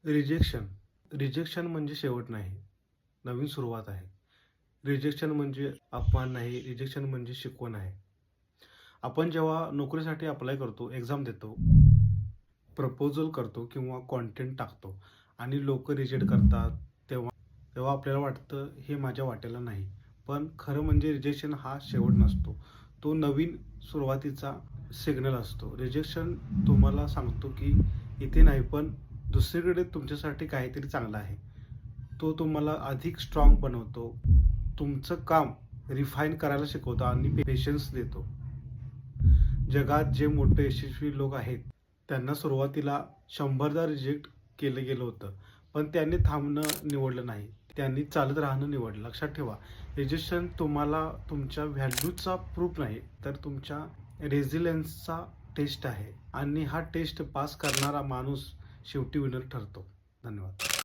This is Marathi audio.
रिजेक्शन म्हणजे शेवट नाही, नवीन सुरुवात आहे. रिजेक्शन म्हणजे अपमान नाही, रिजेक्शन म्हणजे शिकवण आहे. आपण जेव्हा नोकरीसाठी अप्लाय करतो, एक्झाम देतो, प्रपोजल करतो किंवा कंटेंट टाकतो आणि लोकं रिजेक्ट करतात, तेव्हा तेव्हा आपल्याला वाटतं हे माझ्या वाट्याला नाही. पण खरं म्हणजे रिजेक्शन हा शेवट नसतो. तो नवीन सुरुवातीचा सिग्नल असतो. रिजेक्शन तुम्हाला सांगतो की इथे नाही, पण दुसरीकडे तुमच्यासाठी काहीतरी चांगलं आहे. तो तुम्हाला अधिक स्ट्राँग बनवतो. तुमचं काम रिफाईन करायला शिकवतो आणि पेशन्स देतो. जगात जे मोठे यशस्वी लोक आहेत, त्यांना सुरुवातीला 100दा रिजेक्ट केलं गेलं होतं. पण त्यांनी थांबणं निवडलं नाही. त्यांनी चालत राहणं निवडलं. लक्षात ठेवा, रिजेक्शन तुम्हाला तुमच्या व्हॅल्यूचा प्रूफ नाही, तर तुमच्या रेझिलियन्सचा टेस्ट आहे आणि हा टेस्ट पास करणारा माणूस शेवटी विनर ठरतो. धन्यवाद.